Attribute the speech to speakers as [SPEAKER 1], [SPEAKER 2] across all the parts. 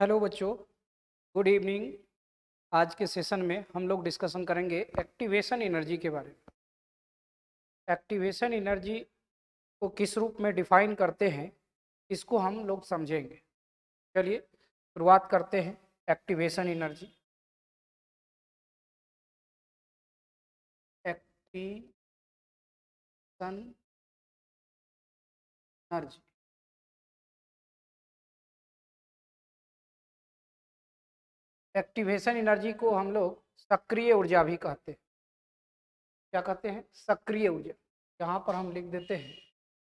[SPEAKER 1] Hello बच्चों, good evening. आज के सेशन में हम लोग डिस्कशन करेंगे एक्टिवेशन एनर्जी के बारे में। एक्टिवेशन एनर्जी को किस रूप में डिफाइन करते हैं, इसको हम लोग समझेंगे। चलिए शुरुआत करते हैं। Activation energy, activation energy, activation energy को हम लोग सक्रिय ऊर्जा भी कहते हैं। क्या कहते हैं? सक्रिय ऊर्जा। यहाँ पर हम लिख देते हैं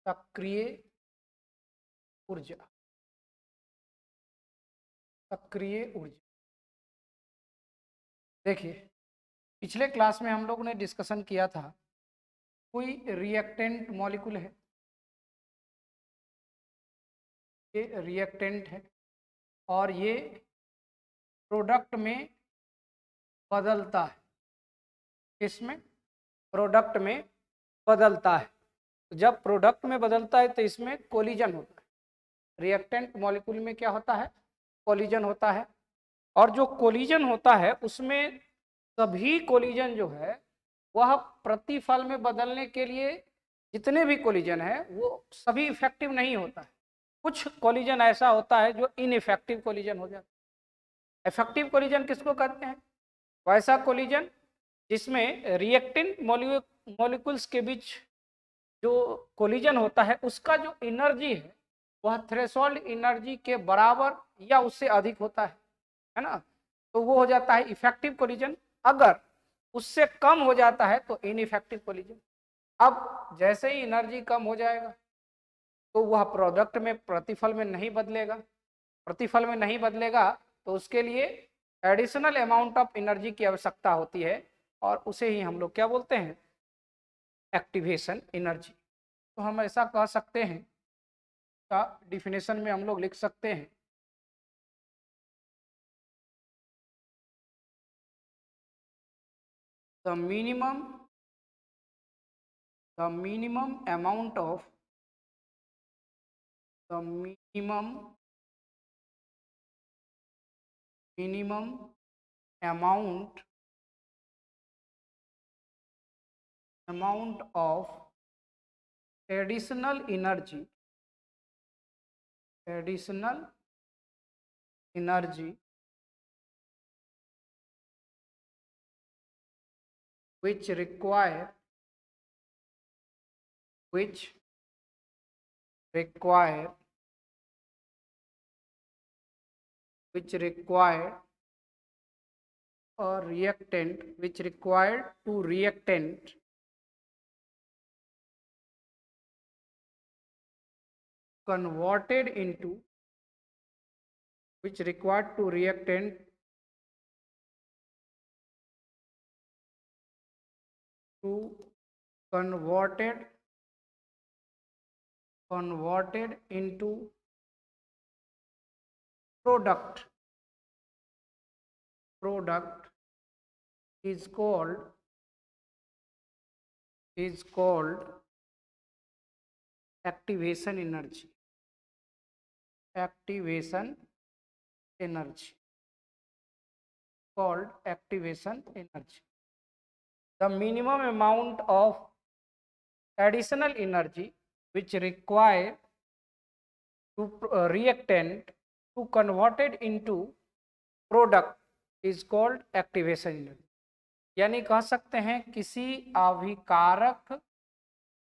[SPEAKER 1] सक्रिय ऊर्जा। सक्रिय ऊर्जा, देखिए पिछले क्लास में हम लोग ने डिस्कशन किया था, कोई रिएक्टेंट मॉलिक्यूल है, ये रिएक्टेंट है और ये प्रोडक्ट में बदलता है। इसमें प्रोडक्ट में बदलता है। तो जब प्रोडक्ट में बदलता है तो इसमें कोलिजन होता है। रिएक्टेंट मॉलिक्यूल में क्या होता है? कोलिजन होता है। और जो कोलिजन होता है उसमें सभी कोलिजन जो है वह प्रतिफल में बदलने के लिए, जितने भी कोलिजन है वो सभी इफेक्टिव नहीं होता है। कुछ कोलिजन ऐसा होता है जो इनइफेक्टिव कोलिजन हो जाता है। इफेक्टिव कोलिजन किसको कहते हैं? वैसा कोलिजन जिसमें रिएक्टेंट मॉलिक्यूल्स के बीच जो कोलिजन होता है उसका जो एनर्जी है वह थ्रेशोल्ड एनर्जी के बराबर या उससे अधिक होता है ना, तो वो हो जाता है इफेक्टिव कोलिजन। अगर उससे कम हो जाता है तो इनइफेक्टिव कोलिजन। अब जैसे ही एनर्जी कम हो जाएगा तो वह प्रोडक्ट में प्रतिफल में नहीं बदलेगा। प्रतिफल में नहीं बदलेगा तो उसके लिए एडिशनल अमाउंट ऑफ एनर्जी की आवश्यकता होती है और उसे ही हम लोग क्या बोलते हैं? Activation energy. तो हम ऐसा कह सकते हैं, का डिफिनेशन में हम लोग लिख सकते हैं the minimum amount of the minimum amount of additional energy which require which require which required or reactant which required to reactant converted into which required to reactant to converted into product is called activation energy called activation energy. The minimum amount of additional energy which require to reactant to converted into product is called activation energy. यानी कह सकते हैं किसी अभिकारक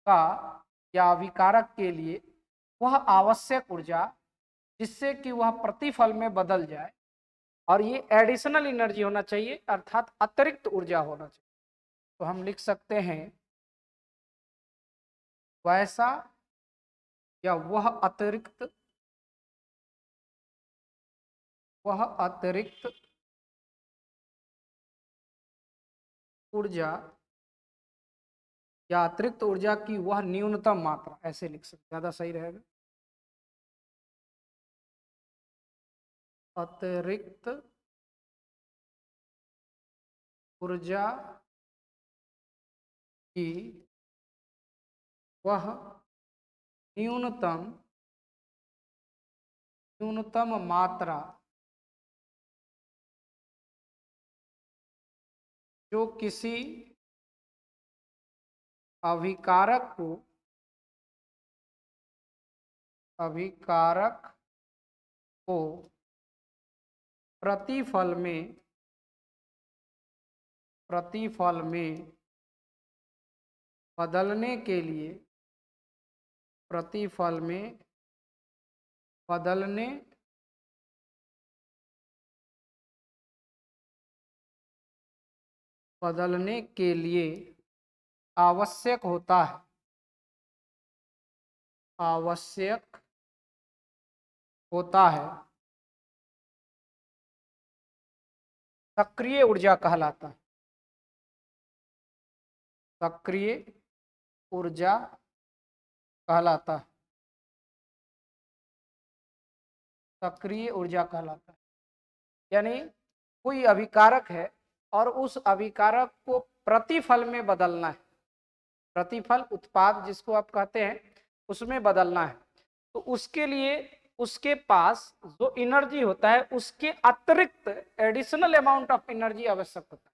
[SPEAKER 1] का या अभिकारक के लिए वह आवश्यक ऊर्जा जिससे कि वह प्रतिफल में बदल जाए, और ये एडिशनल एनर्जी होना चाहिए अर्थात अतिरिक्त ऊर्जा होना चाहिए। तो हम लिख सकते हैं वैसा या वह अतिरिक्त ऊर्जा या अतिरिक्त ऊर्जा की वह न्यूनतम मात्रा, ऐसे लिख सकते, ज्यादा सही रहेगा। अतिरिक्त ऊर्जा की वह न्यूनतम मात्रा जो किसी अभिकारक को प्रतिफल में बदलने के लिए आवश्यक होता है सक्रिय ऊर्जा कहलाता है। सक्रिय ऊर्जा कहलाता है। सक्रिय ऊर्जा कहलाता है। यानी कोई अभिकारक है और उस अभिकारक को प्रतिफल में बदलना है। प्रतिफल उत्पाद जिसको आप कहते हैं उसमें बदलना है, तो उसके लिए उसके पास जो एनर्जी होता है उसके अतिरिक्त एडिशनल अमाउंट ऑफ एनर्जी आवश्यक होता है।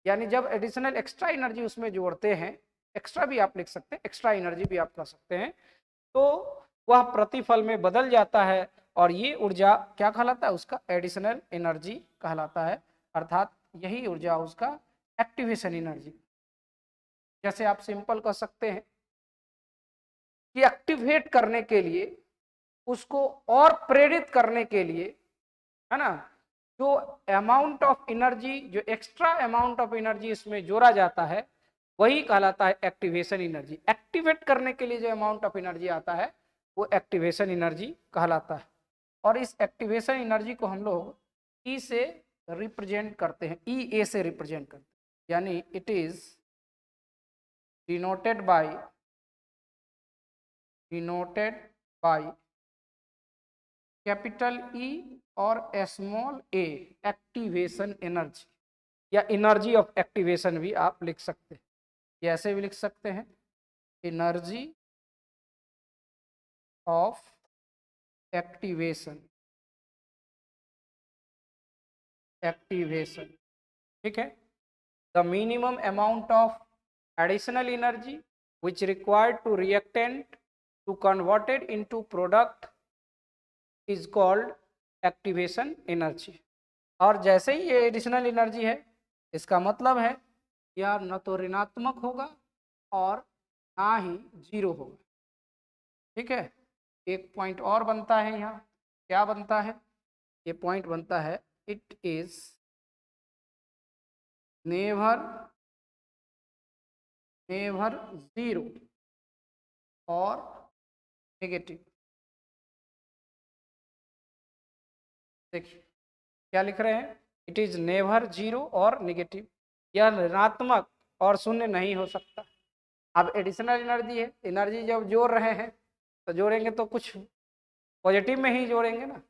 [SPEAKER 1] यानी जब एडिशनल एक्स्ट्रा एनर्जी उसमें जोड़ते हैं, एक्स्ट्रा भी आप लिख सकते हैं, एक्स्ट्रा एनर्जी भी आप कह सकते हैं, तो वह प्रतिफल में बदल जाता है और ये ऊर्जा क्या कहलाता है? उसका एडिशनल एनर्जी कहलाता है। अर्थात यही ऊर्जा उसका एक्टिवेशन एनर्जी। जैसे आप सिंपल कह सकते हैं कि एक्टिवेट करने के लिए, उसको और प्रेरित करने के लिए, है ना, जो अमाउंट ऑफ एनर्जी, जो एक्स्ट्रा अमाउंट ऑफ एनर्जी इसमें जोड़ा जाता है वही कहलाता है एक्टिवेशन एनर्जी। एक्टिवेट करने के लिए जो अमाउंट ऑफ एनर्जी आता है वो एक्टिवेशन एनर्जी कहलाता है। और इस एक्टिवेशन एनर्जी को हम लोग ई से रिप्रेजेंट करते हैं, ई ए से रिप्रेजेंट करते हैं। यानी it is denoted by capital E और स्मॉल ए, एक्टिवेशन एनर्जी या एनर्जी ऑफ एक्टिवेशन भी आप लिख सकते हैं। ऐसे भी लिख सकते हैं, एनर्जी ऑफ एक्टिवेशन। ठीक है। The minimum amount of additional energy which required to reactant to converted into product is called activation energy। और जैसे ही ये एडिशनल एनर्जी है, इसका मतलब है यह न तो ऋणात्मक होगा और ना ही जीरो होगा। ठीक है। एक पॉइंट और बनता है यहाँ, क्या बनता है? ये पॉइंट बनता है, इट इज नेवर जीरो और नेगेटिव। देखिए क्या लिख रहे हैं, इट इज नेवर जीरो और नेगेटिव। यह ऋणात्मक और शून्य नहीं हो सकता। अब एडिशनल एनर्जी है, एनर्जी जब जोड़ रहे हैं तो जोड़ेंगे तो कुछ पॉजिटिव में ही जोड़ेंगे ना।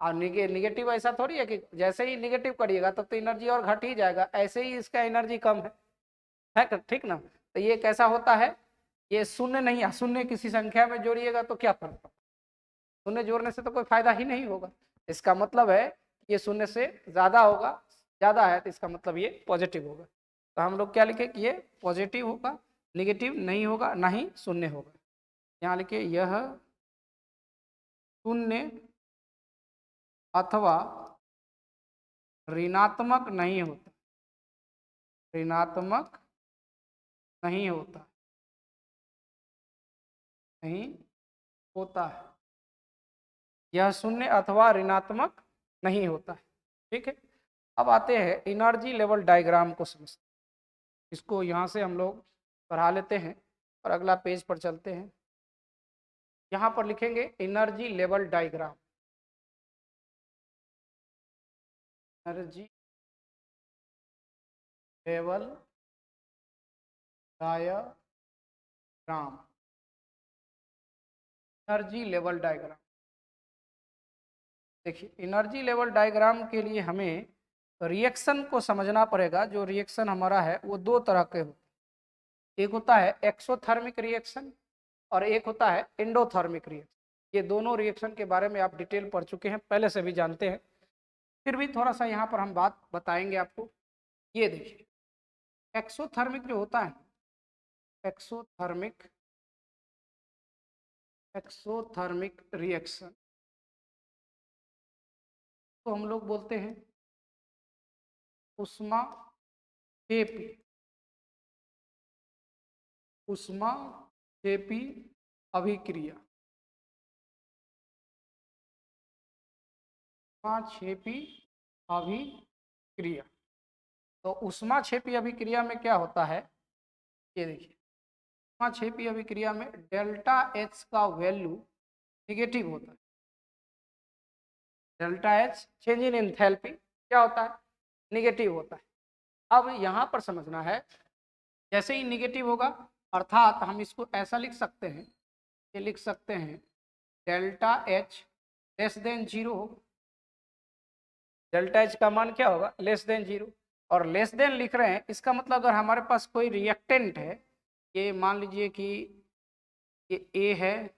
[SPEAKER 1] और निगेटिव ऐसा थोड़ी है कि जैसे ही निगेटिव करिएगा तब तो एनर्जी और घट ही जाएगा, ऐसे ही इसका एनर्जी कम है ठीक ना। तो ये कैसा होता है, ये शून्य नहीं है। शून्य किसी संख्या में जोड़िएगा तो क्या फर्क पड़ता है? शून्य जोड़ने से तो कोई फायदा ही नहीं होगा। इसका मतलब है ये शून्य से ज़्यादा होगा, ज़्यादा है तो इसका मतलब ये पॉजिटिव होगा। तो हम लोग क्या लिखे कि ये पॉजिटिव होगा, निगेटिव नहीं होगा, ना ही शून्य होगा। यहाँ लिखे यह शून्य अथवा ऋणात्मक नहीं होता। ऋणात्मक नहीं होता है। यह शून्य अथवा ऋणात्मक नहीं होता है। ठीक है। अब आते हैं एनर्जी लेवल डायग्राम को समझते हैं। इसको यहाँ से हम लोग पढ़ा लेते हैं और अगला पेज पर चलते हैं। यहाँ पर लिखेंगे energy level diagram. Energy level diagram. Energy level diagram. देखिए एनर्जी लेवल डायग्राम के लिए हमें रिएक्शन को समझना पड़ेगा। जो रिएक्शन हमारा है वो दो तरह के होते हैं। एक होता है एक्सोथर्मिक रिएक्शन और एक होता है एंडोथर्मिक रिएक्शन। ये दोनों रिएक्शन के बारे में आप डिटेल पढ़ चुके हैं, पहले से भी जानते हैं, फिर भी थोड़ा सा यहाँ पर हम बात बताएंगे आपको। ये देखिए एक्सोथर्मिक जो होता है, एक्सोथर्मिक एक्सोथर्मिक रिएक्शन तो हम लोग बोलते हैं उष्माक्षेपी, उष्माक्षेपी अभिक्रिया, उष्माक्षेपी अभिक्रिया। तो उष्माक्षेपी अभिक्रिया में क्या होता है, ये देखिए, उष्माक्षेपी अभिक्रिया में डेल्टा एच का वैल्यू निगेटिव होता है। Delta H change in enthalpy क्या होता है, निगेटिव होता है। अब यहाँ पर समझना है, जैसे ही निगेटिव होगा अर्थात हम इसको ऐसा लिख सकते हैं, ये लिख सकते हैं delta H less than zero होगा। डेल्टा एच का मान क्या होगा, लेस देन जीरो। और लेस देन लिख रहे हैं, इसका मतलब अगर हमारे पास कोई रिएक्टेंट है, ये मान लीजिए कि ये ए है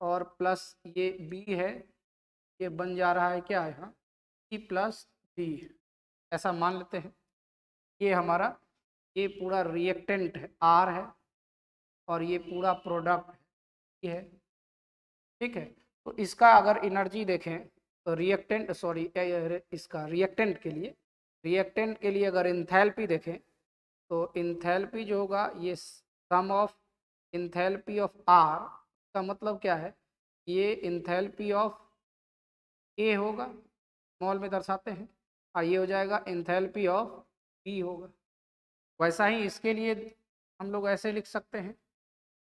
[SPEAKER 1] और प्लस ये बी है, ये बन जा रहा है क्या है, यहाँ ई प्लस बी है, ऐसा मान लेते हैं। ये हमारा ये पूरा रिएक्टेंट है आर है और ये पूरा प्रोडक्ट ये है, ठीक है। तो इसका अगर एनर्जी देखें तो रिएक्टेंट सॉरी इसका रिएक्टेंट के लिए अगर इंथैल्पी देखें तो इंथैल्पी जो होगा ये sum of enthalpy of are का मतलब क्या है, ये इंथैल्पी ऑफ ए होगा, स्मॉल में दर्शाते हैं, और ये हो जाएगा इंथैल्पी ऑफ बी होगा। वैसा ही इसके लिए हम लोग ऐसे लिख सकते हैं,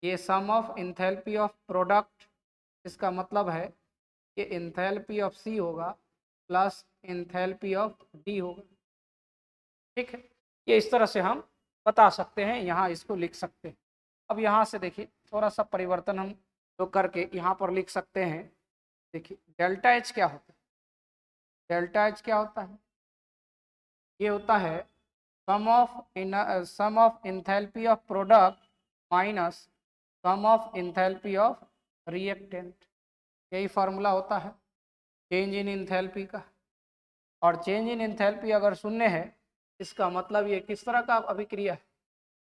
[SPEAKER 1] ये sum of enthalpy of product, इसका मतलब है ये इंथैल्पी ऑफ सी होगा प्लस इंथैल्पी ऑफ डी होगा, ठीक है। ये इस तरह से हम बता सकते हैं, यहाँ इसको लिख सकते हैं। अब यहाँ से देखिए थोड़ा सा परिवर्तन हम लोग करके यहाँ पर लिख सकते हैं। देखिए डेल्टा एच क्या होता है, डेल्टा एच क्या होता है, ये होता है sum of enthalpy of product minus sum of enthalpy of reactant, यही फार्मूला होता है चेंज इन इंथैल्पी का। और चेंज इन इंथैल्पी अगर शून्य है, इसका मतलब ये किस तरह का अभिक्रिया है,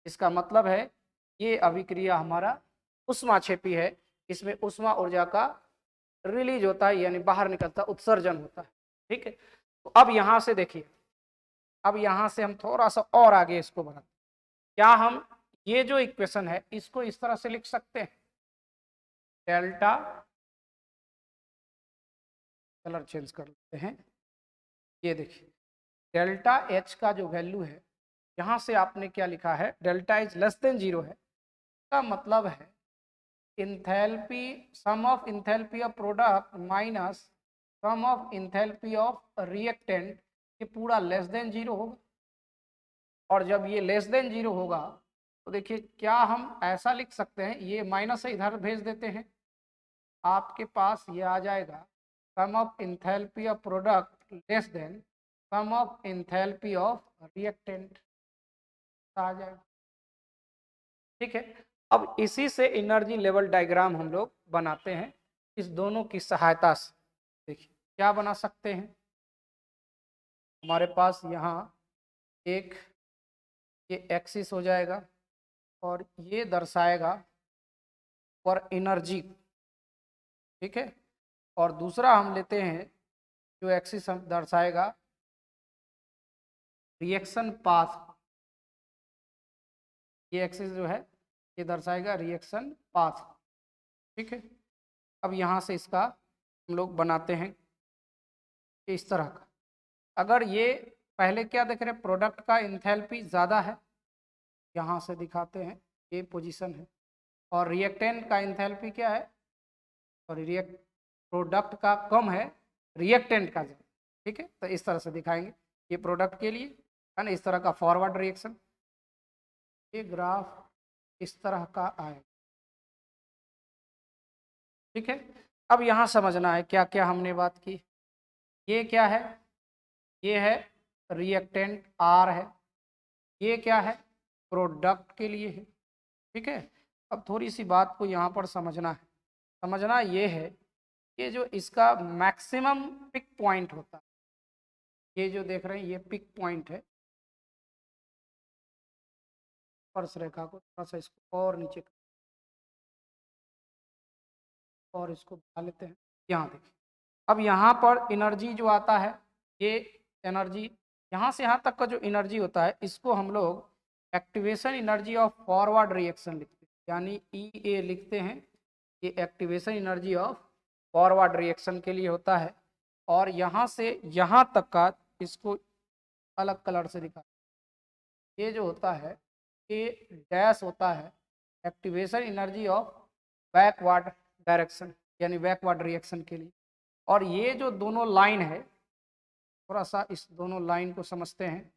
[SPEAKER 1] इसका मतलब है ये अभिक्रिया हमारा उष्माक्षेपी है, इसमें उष्मा ऊर्जा का रिलीज होता है, यानी बाहर निकलता उत्सर्जन होता है, ठीक है। तो अब यहाँ से देखिए, अब यहाँ से हम थोड़ा सा और आगे इसको बढ़ाते, क्या हम ये जो इक्वेशन है इसको इस तरह से लिख सकते हैं, डेल्टा, कलर चेंज कर लेते हैं, ये देखिए डेल्टा एच का जो वैल्यू है, यहाँ से आपने क्या लिखा है, delta H less than zero है, का मतलब है enthalpy sum of enthalpy of product minus sum of enthalpy of reactant, ये पूरा लेस देन जीरो होगा। और जब ये लेस देन जीरो होगा तो देखिए क्या हम ऐसा लिख सकते हैं, ये माइनस से इधर भेज देते हैं, आपके पास ये आ जाएगा sum of enthalpy of product less than sum of enthalpy of reactant आ जाएगा, ठीक है। अब इसी से एनर्जी लेवल डायग्राम हम लोग बनाते हैं इस दोनों की सहायता से। देखिए क्या बना सकते हैं, हमारे पास यहाँ एक ये एक्सिस हो जाएगा और ये दर्शाएगा पर एनर्जी, ठीक है। और दूसरा हम लेते हैं जो एक्सिस हम दर्शाएगा रिएक्शन पाथ, ये एक्सिस जो है ये दर्शाएगा रिएक्शन पाथ, ठीक है। अब यहाँ से इसका हम लोग बनाते हैं इस तरह का, अगर ये पहले क्या देख रहे हैं, प्रोडक्ट का इंथैल्पी ज़्यादा है, यहाँ से दिखाते हैं ये पोजीशन है, और रिएक्टेंट का इंथैल्पी क्या है, और प्रोडक्ट का कम है, रिएक्टेंट का ज़्यादा, ठीक है। तो इस तरह से दिखाएंगे ये प्रोडक्ट के लिए, है ना, इस तरह का फॉरवर्ड रिएक्शन, ये ग्राफ इस तरह का आएगा, ठीक है। अब यहाँ समझना है क्या क्या हमने बात की, ये क्या है, ये है रिएक्टेंट आर है, ये क्या है प्रोडक्ट के लिए है, ठीक है। अब थोड़ी सी बात को यहाँ पर समझना है, समझना ये है, ये जो इसका मैक्सिमम पिक पॉइंट होता है, ये जो देख रहे हैं ये पिक पॉइंट है, स्पर्श रेखा को थोड़ा सा इसको और नीचे और इसको बढ़ा लेते हैं। यहाँ देखिए, अब यहाँ पर एनर्जी जो आता है, ये एनर्जी यहाँ से यहाँ तक का जो एनर्जी होता है, इसको हम लोग activation energy of forward reaction लिखते हैं, यानी ई ए लिखते हैं। ये activation energy of forward reaction के लिए होता है। और यहाँ से यहाँ तक का इसको अलग कलर से दिखा, ये जो होता है ये डैश होता है activation energy of backward direction, यानी बैकवर्ड रिएक्शन के लिए। और ये जो दोनों लाइन है, थोड़ा सा इस दोनों लाइन को समझते हैं।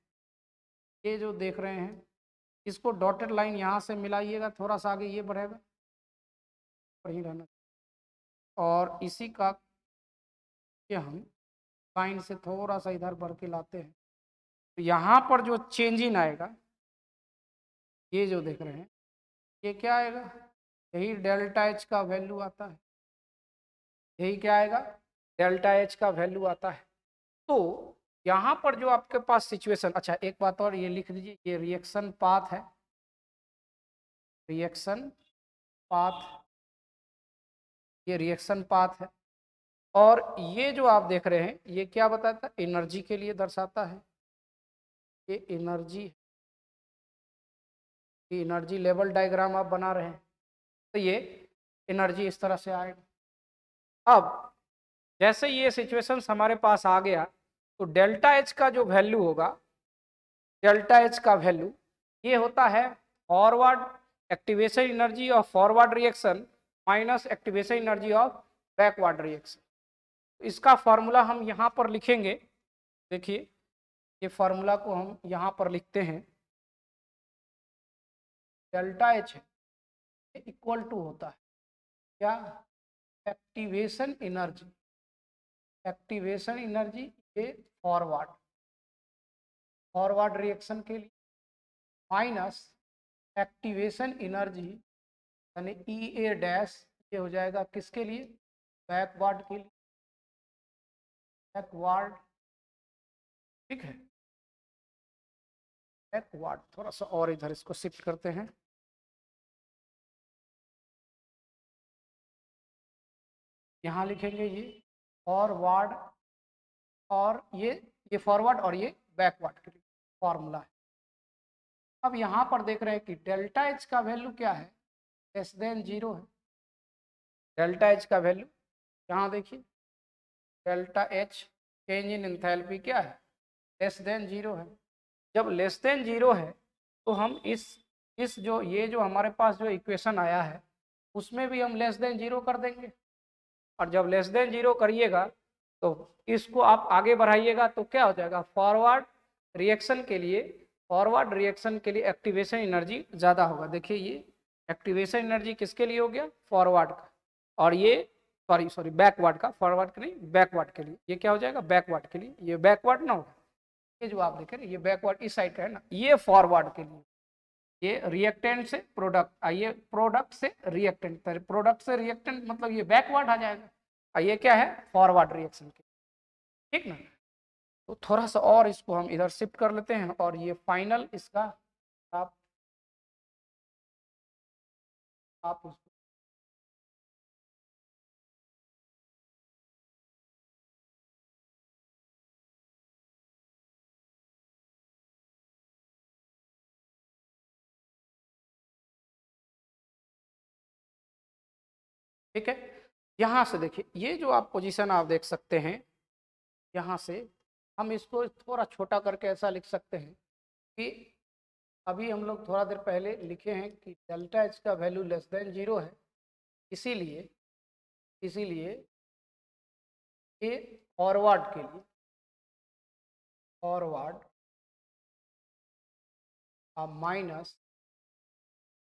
[SPEAKER 1] ये जो देख रहे हैं, इसको डॉटेड लाइन यहाँ से मिलाइएगा, थोड़ा सा आगे ये बढ़ेगा और ही रहना, और इसी का ये हम लाइन से थोड़ा सा इधर बढ़ के लाते हैं। तो यहाँ पर जो चेंज इन आएगा, ये जो देख रहे हैं, ये क्या आएगा, यही डेल्टा एच का वैल्यू आता है। यही क्या आएगा, डेल्टा एच का वैल्यू आता है। तो यहाँ पर जो आपके पास सिचुएशन, अच्छा एक बात और ये लिख दीजिए, ये रिएक्शन पाथ है, रिएक्शन पाथ, ये रिएक्शन पाथ है। और ये जो आप देख रहे हैं, ये क्या बताता है, एनर्जी के लिए दर्शाता है। ये एनर्जी, ये एनर्जी लेवल डायग्राम आप बना रहे हैं, तो ये एनर्जी इस तरह से आएगा। अब जैसे ये सिचुएशंस हमारे पास आ गया, तो डेल्टा एच का जो वैल्यू होगा, डेल्टा एच का वैल्यू ये होता है forward activation energy of forward reaction minus activation energy of backward reaction. इसका फॉर्मूला हम यहाँ पर लिखेंगे। देखिए, ये फॉर्मूला को हम यहाँ पर लिखते हैं, डेल्टा एच है इक्वल टू होता है क्या, एक्टिवेशन एनर्जी, एक्टिवेशन एनर्जी ये फॉरवर्ड, फॉरवर्ड रिएक्शन के लिए, माइनस एक्टिवेशन एनर्जी यानी ई ए डैश, ये हो जाएगा किसके लिए, बैकवर्ड के लिए, बैकवर्ड, ठीक है, बैकवर्ड। थोड़ा सा और इधर इसको शिफ्ट करते हैं, यहाँ लिखेंगे ये फॉरवर्ड, और ये फॉरवर्ड और ये बैकवर्ड के लिए फॉर्मूला है। अब यहाँ पर देख रहे हैं कि डेल्टा एच का वैल्यू क्या है, लेस देन जीरो है। डेल्टा एच का वैल्यू यहाँ देखिए, delta H change in enthalpy क्या है, लेस देन जीरो है। जब लेस देन जीरो है, तो हम इस जो ये जो हमारे पास जो इक्वेशन आया है, उसमें भी हम लेस देन जीरो कर देंगे। और जब लेस देन जीरो करिएगा, तो इसको आप आगे बढ़ाइएगा, तो क्या हो जाएगा, फॉरवर्ड रिएक्शन के लिए, फॉरवर्ड रिएक्शन के लिए एक्टिवेशन एनर्जी ज़्यादा होगा। देखिए, ये एक्टिवेशन एनर्जी किसके लिए हो गया, फॉरवर्ड का, और ये सॉरी बैकवर्ड का, फॉरवर्ड के लिए, बैकवर्ड के लिए, ये क्या हो जाएगा, बैकवर्ड के लिए, ये बैकवर्ड ना होगा, ये जो आप देख रहे हैं ये बैकवर्ड इस साइड का है ना, ये फॉरवर्ड के लिए, ये रिएक्टेंट से प्रोडक्ट, ये प्रोडक्ट से रिएक्टेंट, प्रोडक्ट से रिएक्टेंट मतलब ये बैकवर्ड आ जाएगा, और ये क्या है, फॉरवर्ड रिएक्शन के, ठीक ना। तो थोड़ा सा और इसको हम इधर शिफ्ट कर लेते हैं, और ये फाइनल इसका आप उसको ठीक है। यहाँ से देखिए, ये जो आप पोजीशन आप देख सकते हैं, यहाँ से हम इसको थोड़ा छोटा करके ऐसा लिख सकते हैं कि अभी हम लोग थोड़ा देर पहले लिखे हैं कि डेल्टा एच का वैल्यू लेस देन जीरो है, इसीलिए इसीलिए ये फॉरवर्ड के लिए, फॉरवर्ड माइनस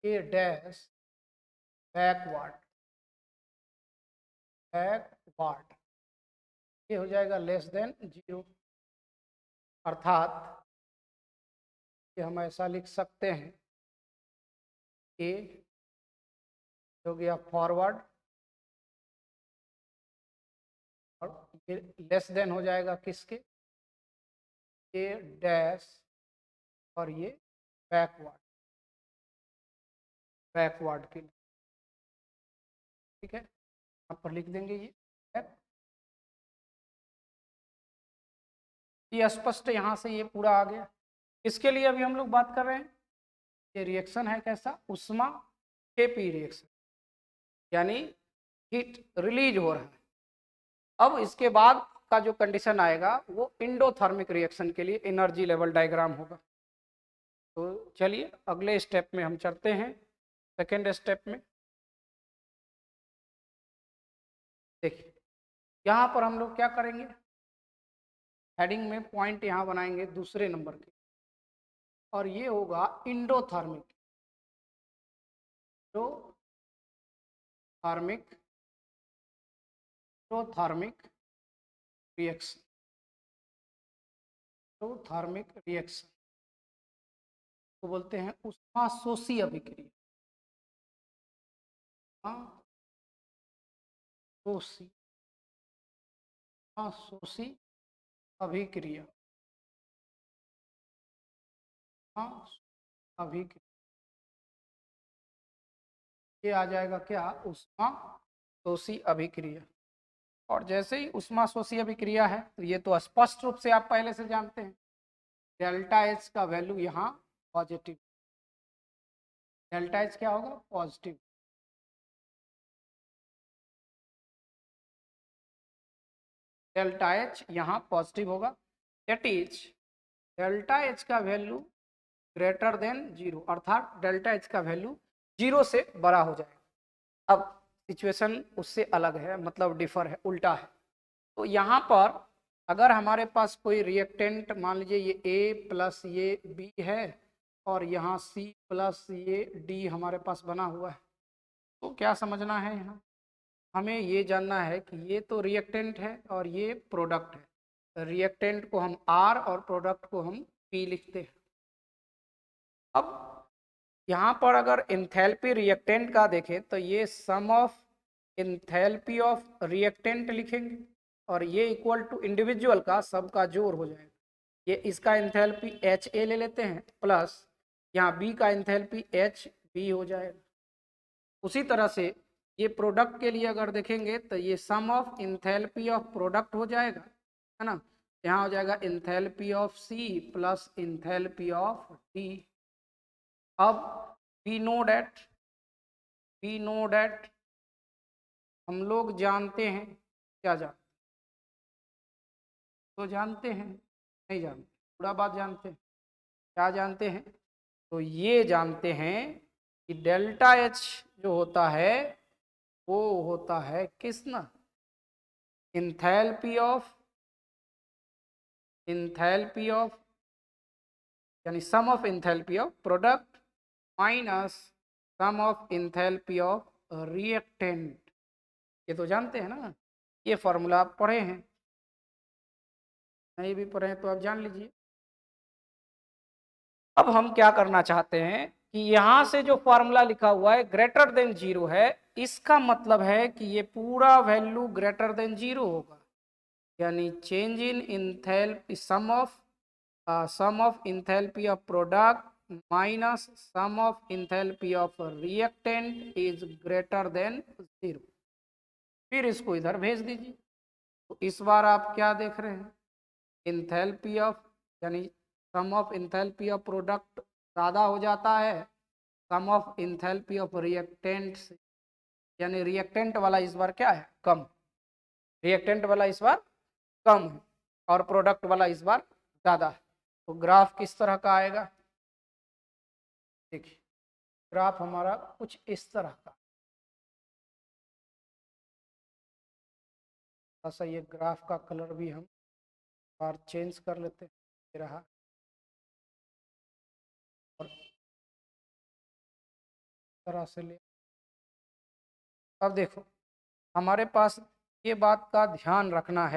[SPEAKER 1] ए डैश बैकवर्ड, बैकवर्ड ये हो जाएगा लेस देन जीरो। अर्थात कि हम ऐसा लिख सकते हैं कि हो गया फॉरवर्ड, और ये लेस देन हो जाएगा किसके, ए डैश, और ये बैकवर्ड, बैकवर्ड के लिए, ठीक है, यहाँ पर लिख देंगे ये बैक। ये स्पष्ट यहाँ से ये पूरा आ गया। इसके लिए अभी हम लोग बात कर रहे हैं, ये रिएक्शन है कैसा, उष्मा क्षेपी रिएक्शन, यानी हीट रिलीज हो रहा है। अब इसके बाद का जो कंडीशन आएगा वो इंडोथर्मिक रिएक्शन के लिए एनर्जी लेवल डायग्राम होगा। तो चलिए अगले स्टेप में हम चलते हैं, सेकेंड स्टेप में। देखिए यहाँ पर हम लोग क्या करेंगे, हेडिंग में पॉइंट यहाँ बनाएंगे दूसरे नंबर के, और ये होगा endothermic, endothermic endothermic reaction, endothermic reaction को बोलते हैं उष्माशोषी अभिक्रिया, उष्माशोषी अभिक्रिया, अभिक्रिया, ये आ जाएगा क्या, उष्माशोषी अभिक्रिया। और जैसे ही उष्माशोषी अभिक्रिया है तो ये तो स्पष्ट रूप से आप पहले से जानते हैं, डेल्टा एच का वैल्यू यहाँ पॉजिटिव, डेल्टा एच क्या होगा, पॉजिटिव। डेल्टा एच यहाँ पॉजिटिव होगा, दैट इज डेल्टा एच का वैल्यू ग्रेटर देन जीरो, अर्थात डेल्टा एच का वैल्यू जीरो से बड़ा हो जाएगा। अब सिचुएशन उससे अलग है, मतलब डिफर है, उल्टा है। तो यहाँ पर अगर हमारे पास कोई रिएक्टेंट, मान लीजिए ये ए प्लस ये बी है और यहाँ सी प्लस ये डी हमारे पास बना हुआ है, तो क्या समझना है, यहाँ हमें ये जानना है कि ये तो रिएक्टेंट है और ये प्रोडक्ट है। रिएक्टेंट को हम आर और प्रोडक्ट को हम पी लिखते हैं। अब यहाँ पर अगर एंथैल्पी रिएक्टेंट का देखें तो ये sum of enthalpy of reactant लिखेंगे और ये इक्वल टू इंडिविजुअल का सबका जोड़ हो जाएगा। ये इसका एंथैल्पी एच ए ले लेते हैं प्लस यहाँ बी का एंथैल्पी एच बी हो जाएगा। उसी तरह से ये प्रोडक्ट के लिए अगर देखेंगे तो ये sum of enthalpy of product हो जाएगा, है ना, यहाँ हो जाएगा enthalpy of C plus enthalpy of D. अब वी नो डैट हम लोग जानते हैं, क्या जानते, तो जानते हैं, नहीं जानते, पूरा बात जानते हैं, क्या जानते हैं, तो ये जानते हैं कि डेल्टा एच जो होता है वो होता है किस ना, एंथैल्पी ऑफ यानी sum of enthalpy of product minus sum of enthalpy of reactant. ये तो जानते हैं ना, ये फॉर्मूला आप पढ़े हैं, नहीं भी पढ़े हैं तो आप जान लीजिए। अब हम क्या करना चाहते हैं कि यहाँ से जो फॉर्मूला लिखा हुआ है ग्रेटर देन जीरो है, इसका मतलब है कि ये पूरा वैल्यू ग्रेटर देन जीरो होगा, यानी change in enthalpy sum of enthalpy of product minus sum of enthalpy of reactant is greater than zero. फिर इसको इधर भेज दीजिए, तो इस बार आप क्या देख रहे हैं, एंथैल्पी ऑफ यानी sum of enthalpy of product ज़्यादा हो जाता है sum of enthalpy of reactant से, यानी रिएक्टेंट वाला इस बार क्या है, कम, रिएक्टेंट वाला इस बार कम है और प्रोडक्ट वाला इस बार ज़्यादा है। तो ग्राफ किस तरह का आएगा, देखिए ग्राफ हमारा कुछ इस तरह का, थोड़ा सा ये ग्राफ का कलर भी हम बार चेंज कर लेते हैं, रहा, और तरह से ले। अब देखो हमारे पास ये बात का ध्यान रखना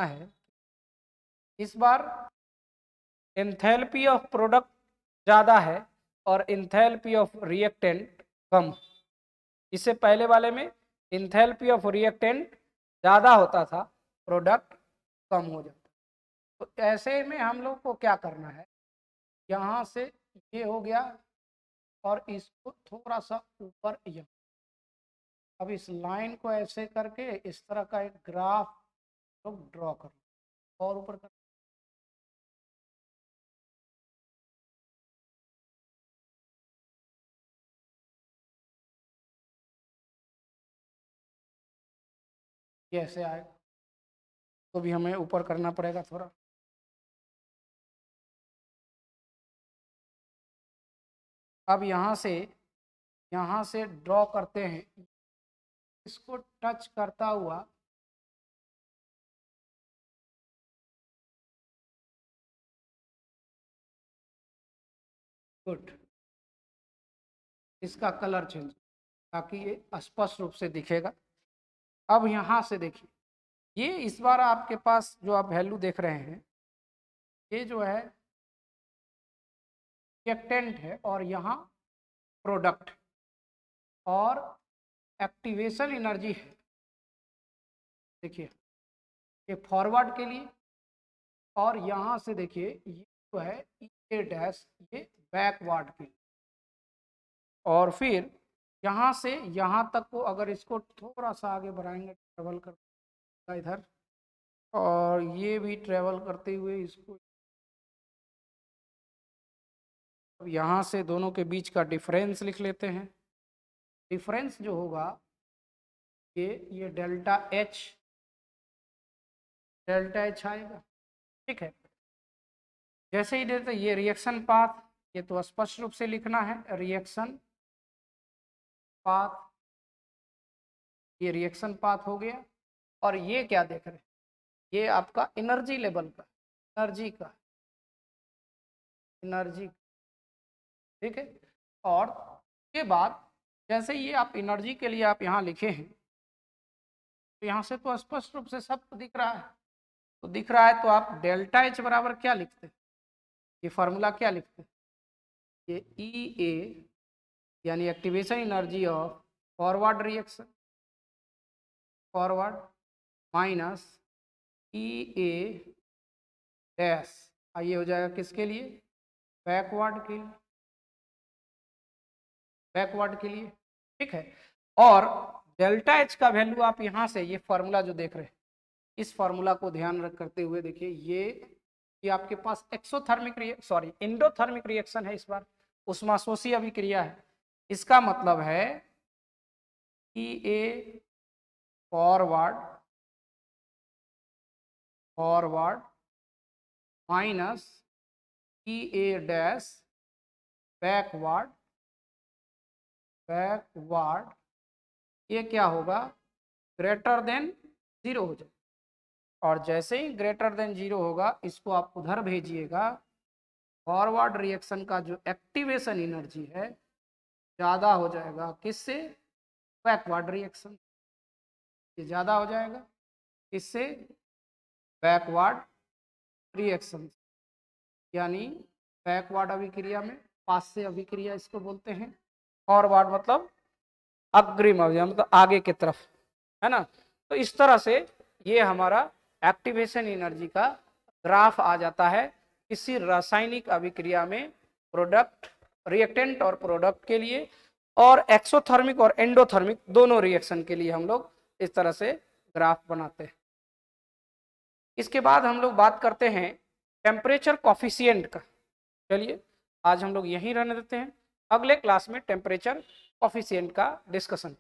[SPEAKER 1] है इस बार एंथैल्पी ऑफ प्रोडक्ट ज़्यादा है और एंथैल्पी ऑफ रिएक्टेंट कम। इससे पहले वाले में एंथैल्पी ऑफ रिएक्टेंट ज़्यादा होता था, प्रोडक्ट कम हो जाता। तो ऐसे में हम लोग को क्या करना है, यहाँ से ये हो गया और इसको थोड़ा सा ऊपर यहाँ। अब इस लाइन को ऐसे करके इस तरह का एक ग्राफ लोग ड्रॉ कर और ऊपर कर। ये ऐसे आएगा, तो भी हमें ऊपर करना पड़ेगा थोड़ा। अब यहाँ से ड्रॉ करते हैं, इसको टच करता हुआ गुड, इसका कलर चेंज ताकि ये स्पष्ट रूप से दिखेगा। अब यहाँ से देखिए, ये इस बार आपके पास जो आप वैल्यू देख रहे हैं, ये जो है रिएक्टेंट है और यहाँ प्रोडक्ट और एक्टिवेशन एनर्जी है। देखिए ये फॉरवर्ड के लिए, और यहाँ से देखिए ये जो है ए डैश, ये बैकवर्ड के लिए। और फिर यहाँ से यहाँ तक को अगर इसको थोड़ा सा आगे बढ़ाएंगे, ट्रेवल कर इधर, और ये भी ट्रेवल करते हुए इसको, अब यहाँ से दोनों के बीच का डिफरेंस लिख लेते हैं। डिफरेंस जो होगा ये डेल्टा एच आएगा। ठीक है, जैसे ही देते ये रिएक्शन पाथ, ये तो स्पष्ट रूप से लिखना है रिएक्शन पाथ, ये रिएक्शन पाथ हो गया। और ये क्या देख रहे हैं, ये आपका एनर्जी लेवल का, एनर्जी। ठीक है, और के बाद जैसे ये आप एनर्जी के लिए आप यहाँ लिखे हैं, तो यहाँ से तो स्पष्ट रूप से सब दिख रहा है। तो दिख रहा है तो आप डेल्टा एच बराबर क्या लिखते हैं, ये फार्मूला क्या लिखते हैं, ये ई ए यानी activation energy of forward reaction, forward minus E A dash, ये हो जाएगा किसके लिए, बैकवर्ड के लिए, ठीक है। और डेल्टा एच का वैल्यू आप यहाँ से ये फार्मूला जो देख रहे हैं, इस फार्मूला को ध्यान रख करते हुए देखिए, ये आपके पास एंडोथर्मिक रिएक्शन है, इस बार उष्माशोषी अभिक्रिया है। इसका मतलब है कि ए फॉरवर्ड माइनस ई ए डैश बैकवर्ड, ये क्या होगा, ग्रेटर देन 0 हो जाए। और जैसे ही ग्रेटर देन 0 होगा, इसको आप उधर भेजिएगा, फॉरवर्ड रिएक्शन का जो एक्टिवेशन एनर्जी है ज़्यादा हो जाएगा, किससे, बैकवर्ड रिएक्शन, ये ज़्यादा हो जाएगा इससे, बैकवर्ड रिएक्शन, यानी बैकवर्ड अभिक्रिया में पाश्य अभिक्रिया इसको बोलते हैं। फॉरवर्ड मतलब अग्रिम अभिक्रिया, मतलब आगे की तरफ, है ना। तो इस तरह से ये हमारा एक्टिवेशन एनर्जी का ग्राफ आ जाता है किसी रासायनिक अभिक्रिया में, प्रोडक्ट, रिएक्टेंट और प्रोडक्ट के लिए, और एक्सोथर्मिक और एंडोथर्मिक दोनों रिएक्शन के लिए हम लोग इस तरह से ग्राफ बनाते हैं। इसके बाद हम लोग बात करते हैं टेम्परेचर कॉफिशिएंट का। चलिए आज हम लोग यहीं रहने देते हैं, अगले क्लास में टेम्परेचर कॉफिशिएंट का डिस्कशन।